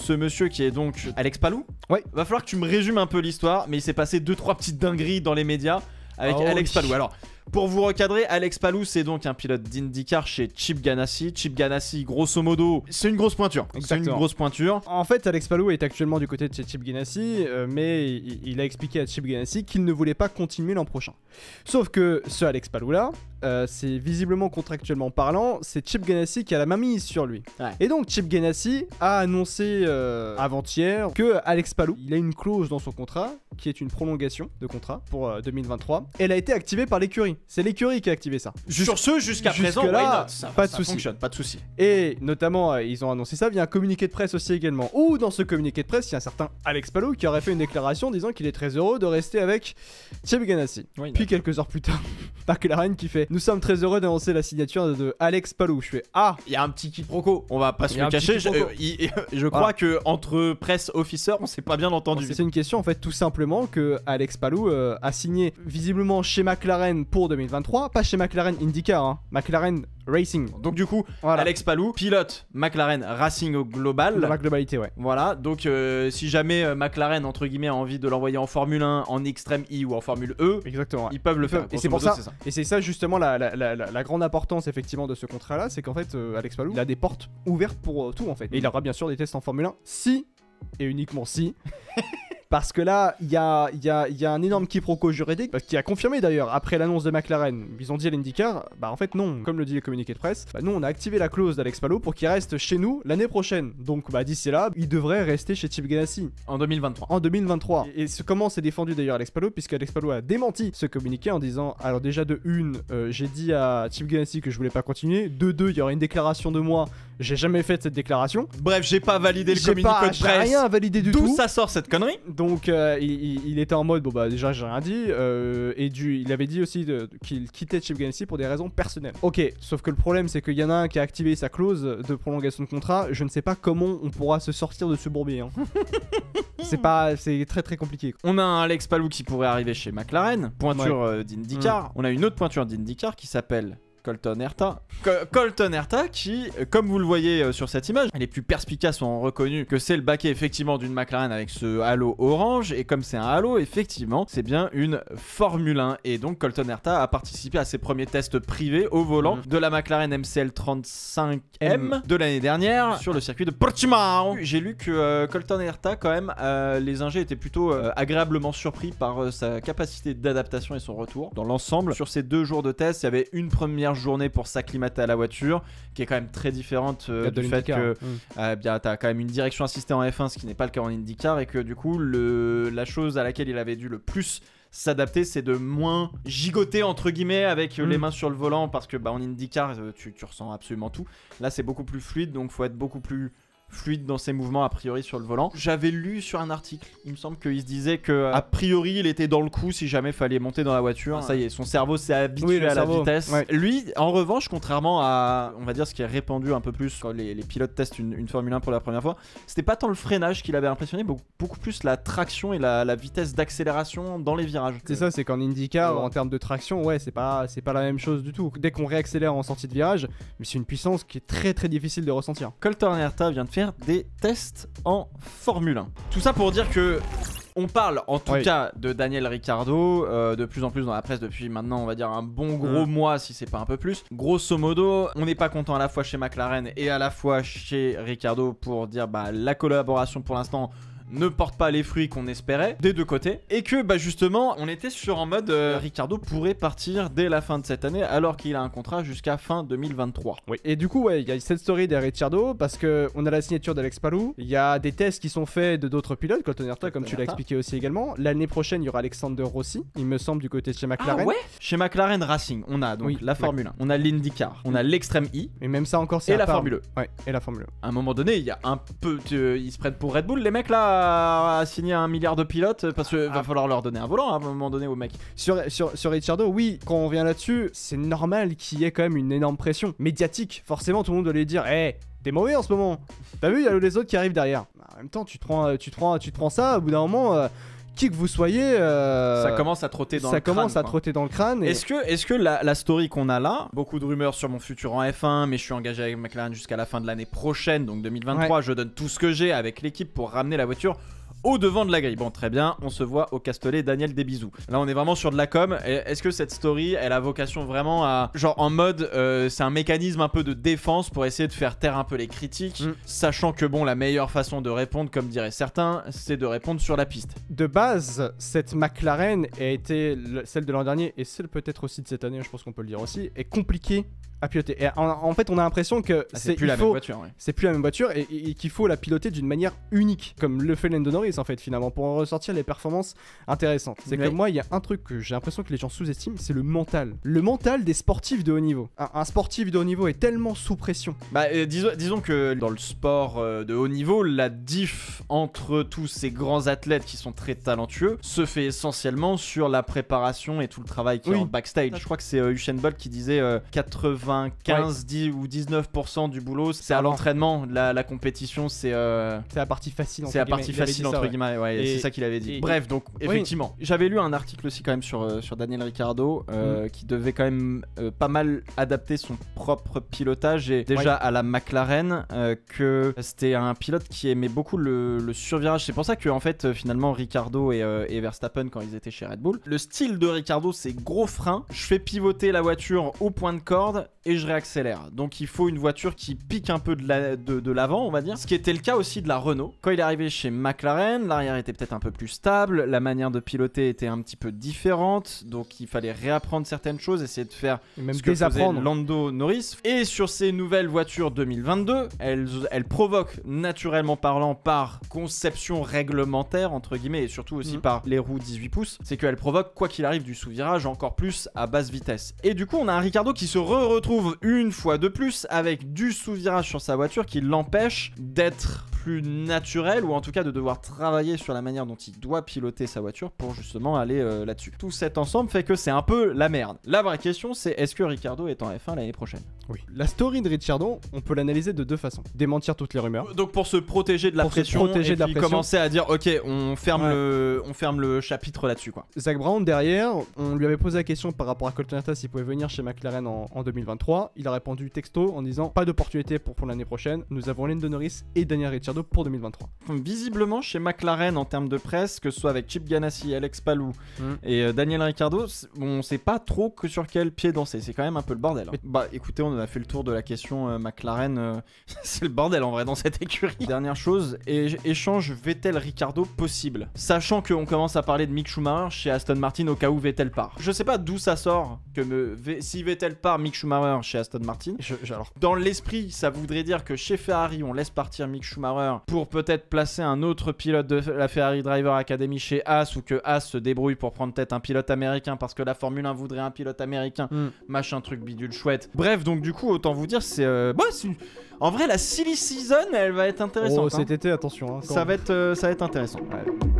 ce monsieur qui est donc Alex Palou. Ouais. Va falloir que tu me résumes un peu l'histoire, mais il s'est passé 2-3 petites dingueries dans les médias avec Alex Palou. Alors, pour vous recadrer, Alex Palou, c'est donc un pilote d'IndyCar chez Chip Ganassi. Chip Ganassi, grosso modo, c'est une grosse pointure. C'est une grosse pointure. En fait, Alex Palou est actuellement du côté de chez Chip Ganassi, mais il a expliqué à Chip Ganassi qu'il ne voulait pas continuer l'an prochain. Sauf que ce Alex Palou là, c'est visiblement contractuellement parlant, c'est Chip Ganassi qui a la main mise sur lui. Ouais. Et donc Chip Ganassi a annoncé avant-hier que Alex Palou, il a une clause dans son contrat qui est une prolongation de contrat pour 2023. Elle a été activée par l'écurie. C'est l'écurie qui a activé ça. Sur ce, jusqu'à présent, why là, not, ça, pas de ça souci. fonctionne, pas de souci. Et notamment, ils ont annoncé ça via un communiqué de presse aussi également. Où dans ce communiqué de presse, il y a un certain Alex Palou qui aurait fait une déclaration disant qu'il est très heureux de rester avec Chip Ganassi. Why not. Puis quelques heures plus tard, McLaren qui fait: nous sommes très heureux d'annoncer la signature de Alex Palou. Je fais: ah, Il y a un petit quiproquo, on va pas se Il y a le un cacher. petit quiproquo. Je crois que entre presse officer, on s'est pas bien entendu. c'est une question en fait tout simplement que Alex Palou a signé visiblement chez McLaren pour 2023, pas chez McLaren IndyCar, hein, McLaren Racing. Donc du coup, Voilà. Alex Palou, pilote McLaren Racing au global. Dans la globalité, ouais. Voilà, donc si jamais McLaren entre guillemets a envie de l'envoyer en Formule 1, en Extreme E ou en Formule E, Exactement. Ouais. ils peuvent le faire. Et c'est Grosso pour modo, ça. Et c'est ça justement la grande importance effectivement de ce contrat-là, c'est qu'en fait Alex Palou, il a des portes ouvertes pour tout en fait. Et il aura bien sûr des tests en Formule 1 si et uniquement si. Parce que là, il y a un énorme quiproquo juridique qui a confirmé d'ailleurs après l'annonce de McLaren. Ils ont dit à l'IndyCar, bah en fait non, comme le dit le communiqué de presse, bah nous on a activé la clause d'Alex Palou pour qu'il reste chez nous l'année prochaine. Donc bah d'ici là, il devrait rester chez Chip Ganassi En 2023. en 2023. Et comment s'est défendu d'ailleurs Alex Palou, puisque Alex Palou a démenti ce communiqué en disant, alors déjà de une, j'ai dit à Chip Ganassi que je voulais pas continuer, de deux, il y aurait une déclaration de moi, j'ai jamais fait cette déclaration. Bref, j'ai pas validé le J'ai communiqué de j'ai presse. rien validé du tout. D'où ça sort cette connerie? Donc il était en mode bon bah déjà j'ai rien dit il avait dit aussi qu'il quittait Chip Ganassi pour des raisons personnelles. Ok, sauf que le problème c'est qu'il y en a un qui a activé sa clause de prolongation de contrat. Je ne sais pas comment on pourra se sortir de ce bourbier. Hein. C'est très très compliqué. On a un Alex Palou qui pourrait arriver chez McLaren, pointure d'IndyCar. On a une autre pointure d'IndyCar qui s'appelle Colton Herta. Colton Herta qui, comme vous le voyez sur cette image, les plus perspicaces ont reconnu que c'est le baquet effectivement d'une McLaren avec ce halo orange. Et comme c'est un halo, effectivement, c'est bien une Formule 1. Et donc Colton Herta a participé à ses premiers tests privés au volant de la McLaren MCL 35M de l'année dernière sur le circuit de Portimao. J'ai lu que Colton Herta, quand même, les ingés étaient plutôt agréablement surpris par sa capacité d'adaptation et son retour. Dans l'ensemble, sur ces 2 jours de test, il y avait une première journée pour s'acclimater à la voiture qui est quand même très différente du fait que t'as quand même une direction assistée en F1, ce qui n'est pas le cas en IndyCar, et que du coup la chose à laquelle il avait dû le plus s'adapter, c'est de moins gigoter entre guillemets avec les mains sur le volant, parce que en IndyCar tu ressens absolument tout. Là c'est beaucoup plus fluide, donc faut être beaucoup plus fluide dans ses mouvements a priori sur le volant. J'avais lu sur un article, il me semble qu'il se disait que a priori il était dans le coup si jamais fallait monter dans la voiture. Ça y est, son cerveau s'est habitué à la vitesse. Ouais. Lui, en revanche, contrairement à, on va dire, ce qui est répandu un peu plus quand les pilotes testent une Formule 1 pour la première fois, c'était pas tant le freinage qui l'avait impressionné, beaucoup plus la traction et la vitesse d'accélération dans les virages. C'est ça, c'est qu'en IndyCar, en termes de traction, ouais, c'est pas la même chose du tout. Dès qu'on réaccélère en sortie de virage, mais c'est une puissance qui est très très difficile de ressentir. Colton Herta vient de faire des tests en Formule 1. Tout ça pour dire que on parle en tout cas de Daniel Ricciardo de plus en plus dans la presse depuis maintenant on va dire un bon gros mois si c'est pas un peu plus. Grosso modo, on n'est pas content à la fois chez McLaren et à la fois chez Ricciardo pour dire la collaboration pour l'instant ne porte pas les fruits qu'on espérait des deux côtés, et que justement on était sur en mode Ricciardo pourrait partir dès la fin de cette année alors qu'il a un contrat jusqu'à fin 2023. Oui. Et du coup il y a cette story de Ricciardo parce que on a la signature d'Alex Palou, il y a des tests qui sont faits de d'autres pilotes, Colton Herta comme tu l'as expliqué aussi également. L'année prochaine il y aura Alexander Rossi, il me semble, du côté de chez McLaren. Ah ouais. Chez McLaren Racing on a donc la Formule 1, on a l'IndyCar, on a l'Extreme E, et même ça encore c'est et la Formule E. Ouais, et la Formule E. À un moment donné il y a un peu ils se prennent pour Red Bull les mecs là à signer 1 milliard de pilotes, parce que va falloir leur donner un volant à un moment donné aux mecs. Sur Ricciardo, oui, quand on vient là-dessus, c'est normal qu'il y ait quand même une énorme pression médiatique. Forcément, tout le monde doit lui dire: hey, t'es mauvais en ce moment. T'as vu, il y a les autres qui arrivent derrière. En même temps, tu te prends ça, au bout d'un moment, qui que vous soyez, ça commence à trotter dans le crâne. Ça commence à trotter dans le crâne. Et... Est-ce que la story qu'on a là, beaucoup de rumeurs sur mon futur en F1, mais je suis engagé avec McLaren jusqu'à la fin de l'année prochaine, donc 2023, je donne tout ce que j'ai avec l'équipe pour ramener la voiture au devant de la grille. Bon, très bien, on se voit au Castellet, Daniel, des bisous. Là, on est vraiment sur de la com. Est-ce que cette story, elle a vocation vraiment à... Genre en mode, c'est un mécanisme un peu de défense pour essayer de faire taire un peu les critiques, sachant que bon, la meilleure façon de répondre, comme diraient certains, c'est de répondre sur la piste. De base, cette McLaren a été celle de l'an dernier, et celle peut-être aussi de cette année, je pense qu'on peut le dire aussi, est compliquée à piloter. Et en fait, on a l'impression que c'est plus la même voiture. Ouais. C'est plus la même voiture et qu'il faut la piloter d'une manière unique, comme le fait Lando Norris en fait finalement, pour en ressortir les performances intéressantes. C'est que moi, il y a un truc que j'ai l'impression que les gens sous-estiment, c'est le mental. Le mental des sportifs de haut niveau. Un sportif de haut niveau est tellement sous pression. Bah, disons que dans le sport de haut niveau, la diff entre tous ces grands athlètes qui sont très talentueux se fait essentiellement sur la préparation et tout le travail qui est en backstage. Je crois que c'est Usain Bolt qui disait 10 ou 19% du boulot, c'est à l'entraînement. La compétition, c'est la partie facile. C'est la partie facile entre guillemets. Ouais, c'est ça qu'il avait dit. Bref, donc effectivement, j'avais lu un article aussi quand même sur Daniel Ricciardo qui devait quand même pas mal adapter son propre pilotage et déjà à la McLaren que c'était un pilote qui aimait beaucoup le survirage. C'est pour ça que en fait finalement Ricciardo et Verstappen quand ils étaient chez Red Bull, le style de Ricciardo c'est gros frein, je fais pivoter la voiture au point de corde et je réaccélère. Donc il faut une voiture qui pique un peu de l'avant, on va dire. Ce qui était le cas aussi de la Renault. Quand il est arrivé chez McLaren, l'arrière était peut-être un peu plus stable, la manière de piloter était un petit peu différente, donc il fallait réapprendre certaines choses, essayer de faire ce que faisait Lando Norris. Et sur ces nouvelles voitures 2022, elles provoquent naturellement parlant par conception réglementaire entre guillemets et surtout aussi par les roues 18 pouces, c'est qu'elles provoquent quoi qu'il arrive du sous-virage encore plus à basse vitesse. Et du coup on a un Ricciardo qui se retrouve une fois de plus avec du sous-virage sur sa voiture qui l'empêche d'être plus naturel ou en tout cas de devoir travailler sur la manière dont il doit piloter sa voiture pour justement aller là-dessus. Tout cet ensemble fait que c'est un peu la merde. La vraie question c'est est-ce que Ricciardo est en F1 l'année prochaine? Oui. La story de Ricciardo, on peut l'analyser de deux façons. Démentir toutes les rumeurs. Donc pour se protéger de la pression et puis commencer à dire ok on ferme le chapitre là-dessus quoi. Zach Brown derrière, on lui avait posé la question par rapport à Colton Herta s'il pouvait venir chez McLaren en 2023. Il a répondu texto en disant pas d'opportunité pour l'année prochaine. Nous avons Lando Norris et Daniel Ricciardo pour 2023. Visiblement chez McLaren en termes de presse, que ce soit avec Chip Ganassi, Alex Palou et Daniel Ricciardo, on sait pas trop que sur quel pied danser. C'est quand même un peu le bordel. Hein. Bah écoutez, on a fait le tour de la question McLaren. C'est le bordel en vrai dans cette écurie. Dernière chose, échange Vettel-Ricciardo possible. Sachant qu'on commence à parler de Mick Schumacher chez Aston Martin au cas où Vettel part. Je sais pas d'où ça sort que si Vettel part, Mick Schumacher chez Aston Martin. Alors, dans l'esprit, ça voudrait dire que chez Ferrari, on laisse partir Mick Schumacher pour peut-être placer un autre pilote de la Ferrari Driver Academy chez Haas ou que Haas se débrouille pour prendre peut-être un pilote américain parce que la Formule 1 voudrait un pilote américain, machin truc bidule chouette. Bref, donc du coup, autant vous dire, c'est en vrai la silly season, elle va être intéressante. Oh, cet été, attention. Hein, ça va être intéressant. Ouais.